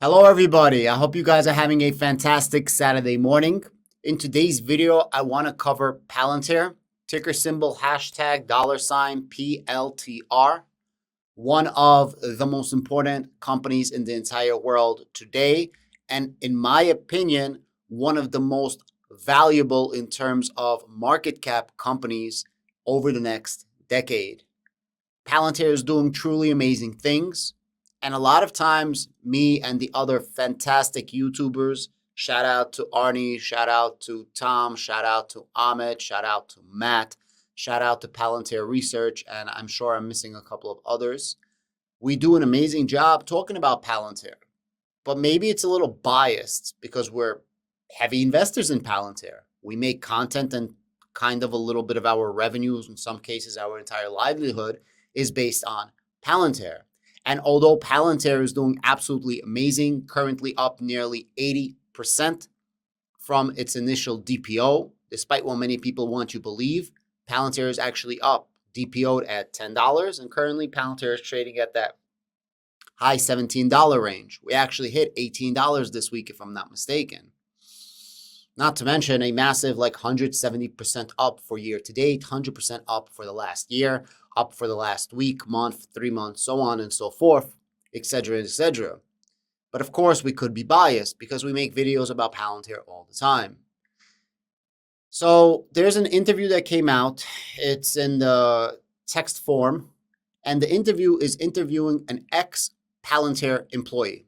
Hello everybody, I hope you guys are having a fantastic Saturday morning. In today's video, I want to cover Palantir, ticker symbol hashtag $PLTR, one of the most important companies in the entire world today, and in my opinion, one of the most valuable in terms of market cap companies over the next decade. Palantir is doing truly amazing things. And a lot of times, me and the other fantastic YouTubers, shout out to Arnie, shout out to Tom, shout out to Ahmed, shout out to Matt, shout out to Palantir Research, and I'm sure I'm missing a couple of others. We do an amazing job talking about Palantir, but maybe it's a little biased because we're heavy investors in Palantir. We make content and kind of a little bit of our revenues, in some cases our entire livelihood, is based on Palantir. And although Palantir is doing absolutely amazing, currently up nearly 80% from its initial DPO, despite what many people want to believe, Palantir is actually up, DPO'd at $10, and currently Palantir is trading at that high $17 range. We actually hit $18 this week, if I'm not mistaken. Not to mention a massive 170% up for year to date, 100% up for the last year, up for the last week, month, 3 months, so on and so forth, etc., etc. But of course, we could be biased because we make videos about Palantir all the time. So there's an interview that came out. It's in the text form, and the interview is interviewing an ex-Palantir employee.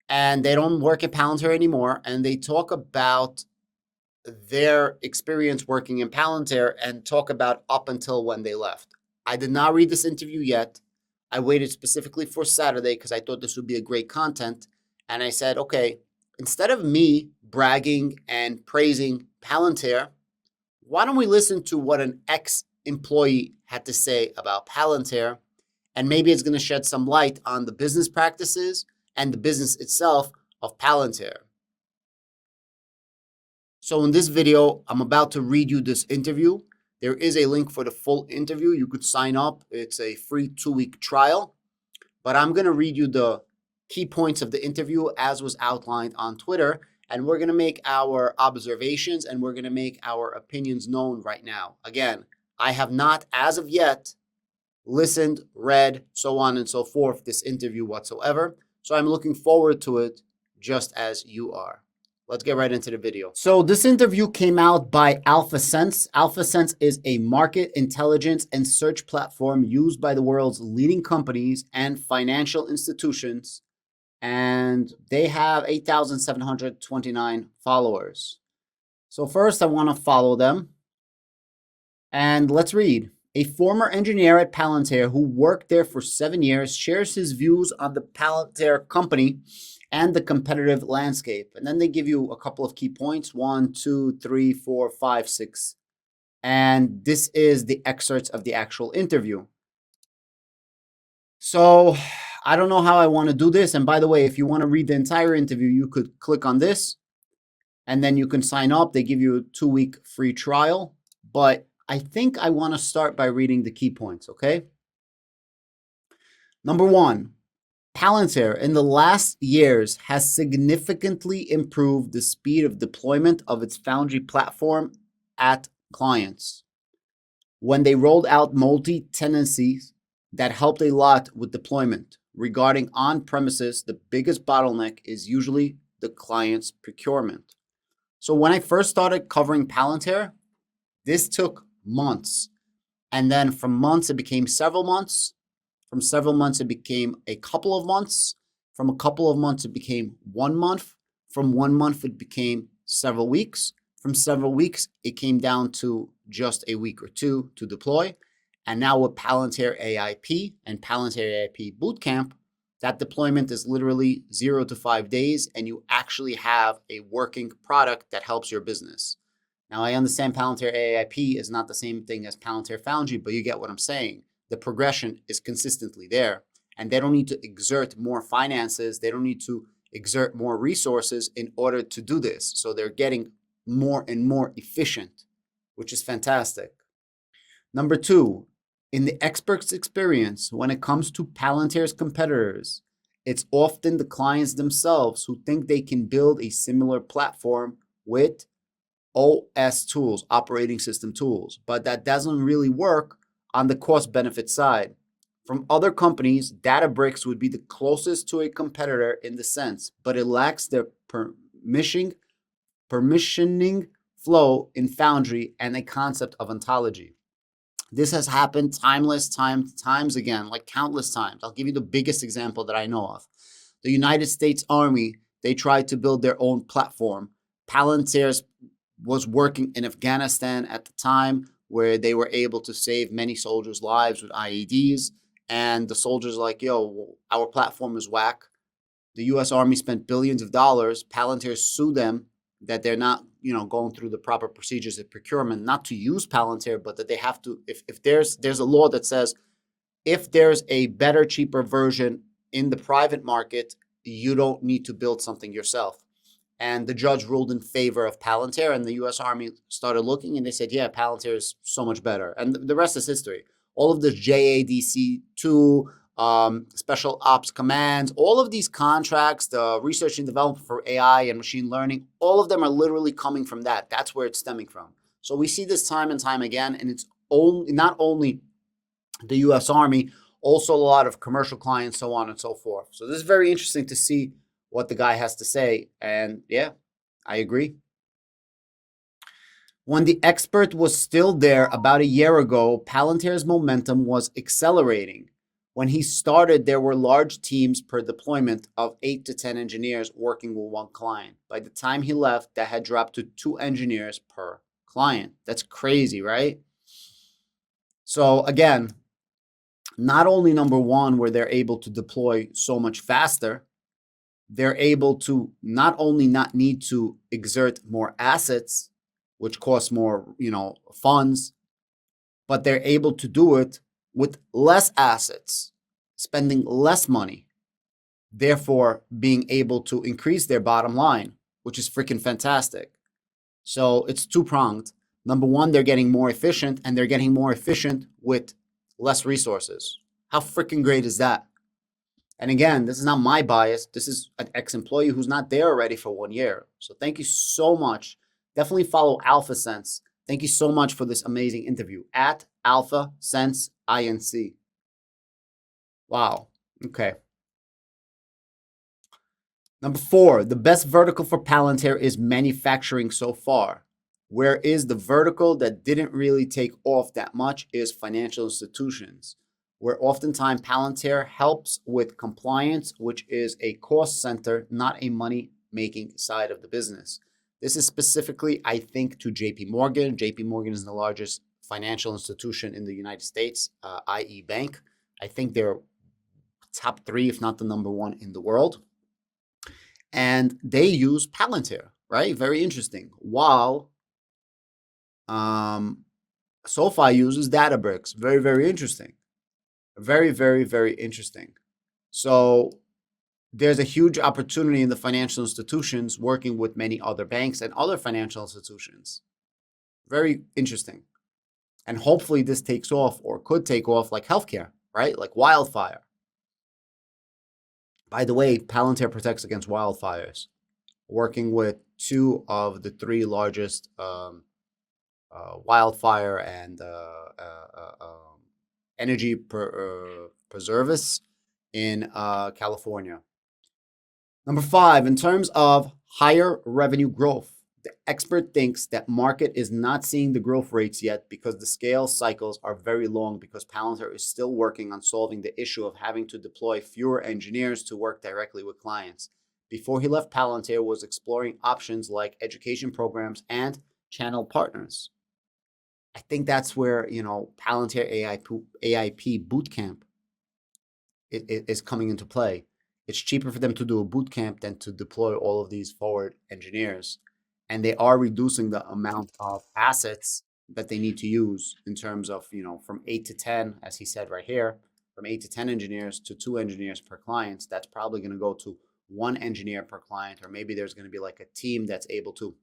And they don't work at Palantir anymore, and they talk about their experience working in Palantir and talk about up until when they left. I did not read this interview yet. I waited specifically for Saturday because I thought this would be a great content. And I said, okay, instead of me bragging and praising Palantir, why don't we listen to what an ex-employee had to say about Palantir? And maybe it's going to shed some light on the business practices and the business itself of Palantir. So in this video, I'm about to read you this interview. There is a link for the full interview. You could sign up. It's a free 2-week trial. But I'm going to read you the key points of the interview as was outlined on Twitter. And we're going to make our observations and we're going to make our opinions known right now. Again, I have not, as of yet, listened, read, so on and so forth, this interview whatsoever. So I'm looking forward to it just as you are. Let's get right into the video. So this interview came out by AlphaSense. AlphaSense is a market intelligence and search platform used by the world's leading companies and financial institutions. And they have 8,729 followers. So first I want to follow them. And let's read. A former engineer at Palantir who worked there for 7 years shares his views on the Palantir company and the competitive landscape. And then they give you a couple of key points, 1, 2, 3, 4, 5, 6. And this is the excerpts of the actual interview. So I don't know how I want to do this. And by the way, if you want to read the entire interview, you could click on this and then you can sign up. They give you a 2-week free trial. But I think I want to start by reading the key points, okay? Number 1, Palantir in the last years has significantly improved the speed of deployment of its Foundry platform at clients. When they rolled out multi-tenancies, that helped a lot with deployment. Regarding on-premises, the biggest bottleneck is usually the client's procurement. So when I first started covering Palantir, this took months. And then from months, it became several months. From several months, it became a couple of months. From a couple of months, it became 1 month. From 1 month, it became several weeks. From several weeks, it came down to just a week or 2 to deploy. And now with Palantir AIP and Palantir AIP Bootcamp, that deployment is literally 0 to 5 days, and you actually have a working product that helps your business. Now, I understand Palantir AIP is not the same thing as Palantir Foundry, but you get what I'm saying. The progression is consistently there, and they don't need to exert more finances. They don't need to exert more resources in order to do this. So they're getting more and more efficient, which is fantastic. Number 2, in the expert's experience, when it comes to Palantir's competitors, It's often the clients themselves who think they can build a similar platform with OS tools, operating system tools, but that doesn't really work on the cost benefit side. From other companies, Databricks would be the closest to a competitor in the sense, but it lacks their permissioning flow in Foundry and a concept of ontology. This has happened times again, like countless times. I'll give you the biggest example that I know of. The United States Army, they tried to build their own platform. Palantir was working in Afghanistan at the time where they were able to save many soldiers' lives with IEDs. And the soldiers are like, yo, our platform is whack. The U.S. Army spent billions of dollars. Palantir sued them that they're not, going through the proper procedures of procurement, not to use Palantir, but that they have to, if there's a law that says if there's a better, cheaper version in the private market, you don't need to build something yourself. And the judge ruled in favor of Palantir, and the U.S. Army started looking, and they said, yeah, Palantir is so much better. And the rest is history. All of this JADC2, special ops commands, all of these contracts, the research and development for AI and machine learning, all of them are literally coming from that. That's where it's stemming from. So we see this time and time again, and it's not only the U.S. Army, also a lot of commercial clients, so on and so forth. So this is very interesting to see what the guy has to say. And yeah, I agree. When the expert was still there about a year ago, Palantir's momentum was accelerating. When he started, there were large teams per deployment of 8 to 10 engineers working with one client. By the time he left, that had dropped to 2 engineers per client. That's crazy, right? So again, not only number one, where they're able to deploy so much faster, they're able to not only not need to exert more assets, which costs more, funds, but they're able to do it with less assets, spending less money, therefore being able to increase their bottom line, which is freaking fantastic. So it's two-pronged. Number one, they're getting more efficient, and they're getting more efficient with less resources. How freaking great is that? And again, this is not my bias. This is an ex-employee who's not there already for 1 year. So thank you so much. Definitely follow Alpha Sense. Thank you so much for this amazing interview at Alpha Sense INC. Wow. Okay. Number 4, the best vertical for Palantir is manufacturing so far. Where is the vertical that didn't really take off that much is financial institutions, where oftentimes Palantir helps with compliance, which is a cost center, not a money-making side of the business. This is specifically, I think, to JP Morgan. JP Morgan is the largest financial institution in the United States, i.e. bank. I think they're top 3, if not the number 1 in the world. And they use Palantir, right? Very interesting. While SoFi uses Databricks. Very, very interesting. Very, very, very interesting. So there's a huge opportunity in the financial institutions working with many other banks and other financial institutions. Very interesting. And hopefully this takes off, or could take off, like healthcare, right? Like wildfire. By the way, Palantir protects against wildfires, working with 2 of the 3 largest wildfire and energy preservists in California. Number 5, in terms of higher revenue growth, the expert thinks that market is not seeing the growth rates yet because the scale cycles are very long, because Palantir is still working on solving the issue of having to deploy fewer engineers to work directly with clients. Before he left, Palantir was exploring options like education programs and channel partners. I think that's where, Palantir AIP Bootcamp is coming into play. It's cheaper for them to do a bootcamp than to deploy all of these forward engineers. And they are reducing the amount of assets that they need to use in terms of, from 8 to 10, as he said right here, from 8 to 10 engineers to 2 engineers per client. That's probably going to go to 1 engineer per client, or maybe there's going to be like a team that's able to,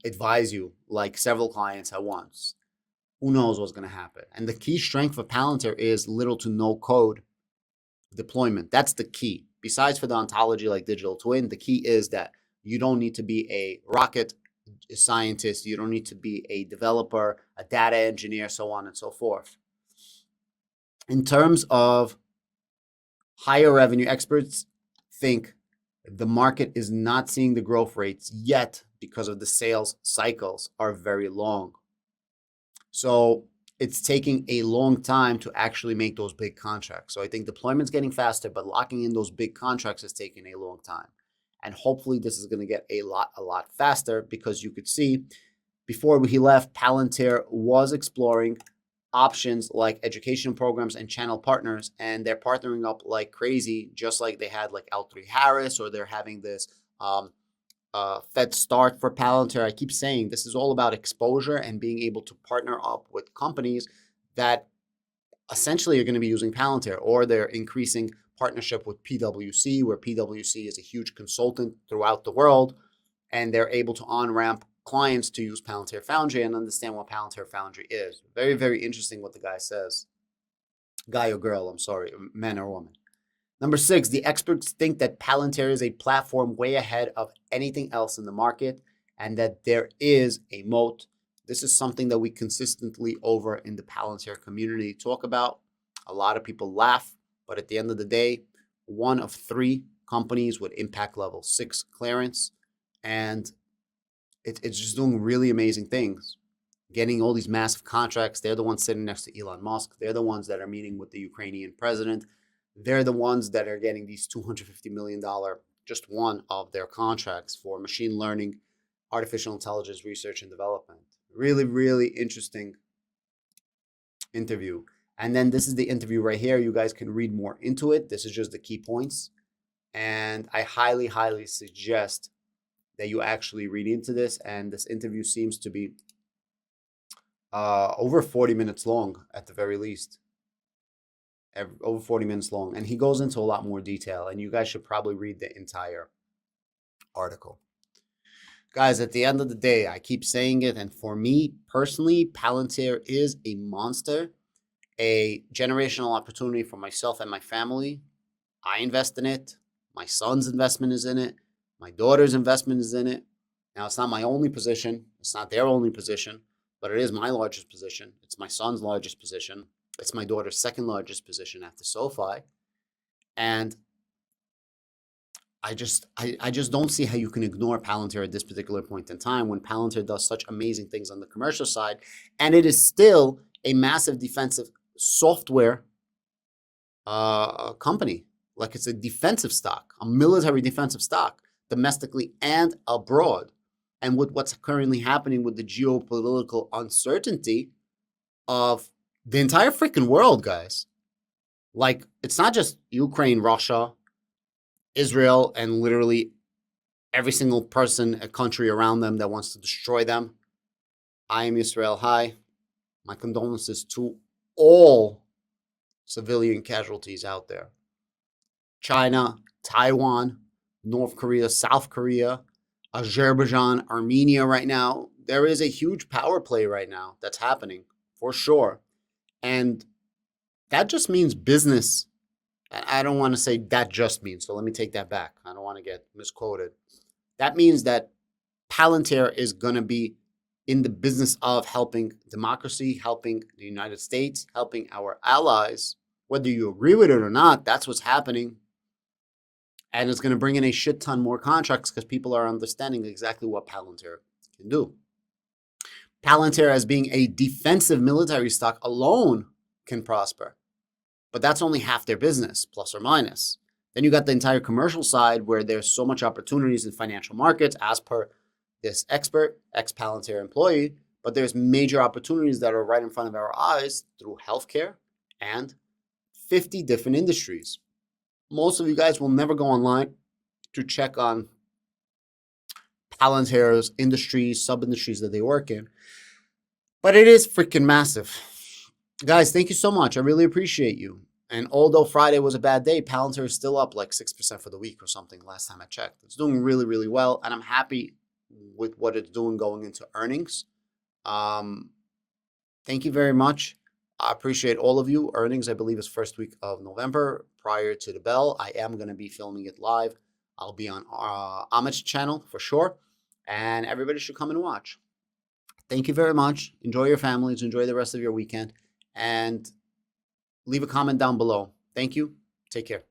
advise you like several clients at once. who knows what's going to happen. And the key strength of Palantir is little to no code deployment. That's the key. Besides for the ontology like digital twin, the key is that you don't need to be a rocket scientist. You don't need to be a developer, a data engineer, so on and so forth. In terms of higher revenue, experts think the market is not seeing the growth rates yet because of the sales cycles are very long. So it's taking a long time to actually make those big contracts. So I think deployment's getting faster, but locking in those big contracts is taking a long time. And hopefully this is going to get a lot faster, because you could see before he left, Palantir was exploring options like education programs and channel partners, and they're partnering up like crazy, just like they had like L3 Harris, or they're having this Fed Start for Palantir. I keep saying this is all about exposure and being able to partner up with companies that essentially are going to be using Palantir, or they're increasing partnership with PwC, where PwC is a huge consultant throughout the world, and they're able to on-ramp clients to use Palantir Foundry and understand what Palantir Foundry is. Very, very interesting what the guy says. Guy or girl, I'm sorry, man or woman. Number 6, the experts think that Palantir is a platform way ahead of anything else in the market, and that there is a moat. This is something that we consistently over in the Palantir community talk about. A lot of people laugh, but at the end of the day, 1 of 3 companies with impact level 6 clearance, and it's just doing really amazing things, getting all these massive contracts. They're the ones sitting next to Elon Musk. They're the ones that are meeting with the Ukrainian president. They're the ones that are getting these $250 million, just one of their contracts for machine learning, artificial intelligence research and development. Really, really interesting interview. And then this is the interview right here. You guys can read more into it. This is just the key points. And I highly, highly suggest that you actually read into this. And this interview seems to be over 40 minutes long at the very least. Over 40 minutes long. And he goes into a lot more detail. And you guys should probably read the entire article. Guys, at the end of the day, I keep saying it. And for me personally, Palantir is a monster, a generational opportunity for myself and my family. I invest in it. My son's investment is in it. My daughter's investment is in it. Now, it's not my only position. It's not their only position, but it is my largest position. It's my son's largest position. It's my daughter's second largest position after SoFi. And I just don't see how you can ignore Palantir at this particular point in time, when Palantir does such amazing things on the commercial side. And it is still a massive defensive software company. Like, it's a defensive stock, a military defensive stock, domestically and abroad. And with what's currently happening with the geopolitical uncertainty of the entire freaking world, guys. Like, it's not just Ukraine, Russia, Israel, and literally every single person, a country around them that wants to destroy them. I am Israel. Hi. My condolences to all civilian casualties out there. China, Taiwan, North Korea, South Korea, Azerbaijan, Armenia right now. There is a huge power play right now that's happening, for sure. And that just means business. I don't want to say that just means, so let me take that back. I don't want to get misquoted. That means that Palantir is going to be in the business of helping democracy, helping the United States, helping our allies. Whether you agree with it or not, that's what's happening. And it's going to bring in a shit ton more contracts because people are understanding exactly what Palantir can do. Palantir, as being a defensive military stock alone, can prosper. But that's only half their business, plus or minus. Then you got the entire commercial side, where there's so much opportunities in financial markets, as per this expert, ex-Palantir employee. But there's major opportunities that are right in front of our eyes through healthcare and 50 different industries. Most of you guys will never go online to check on Palantir's industries, sub-industries that they work in. But it is freaking massive. Guys, thank you so much. I really appreciate you. And although Friday was a bad day, Palantir is still up like 6% for the week or something last time I checked. It's doing really, really well. And I'm happy with what it's doing going into earnings. Thank you very much. I appreciate all of you. Earnings, I believe, is first week of November prior to the bell. I am going to be filming it live. I'll be on Amit's channel for sure. And everybody should come and watch. Thank you very much. Enjoy your families. Enjoy the rest of your weekend. And leave a comment down below. Thank you. Take care.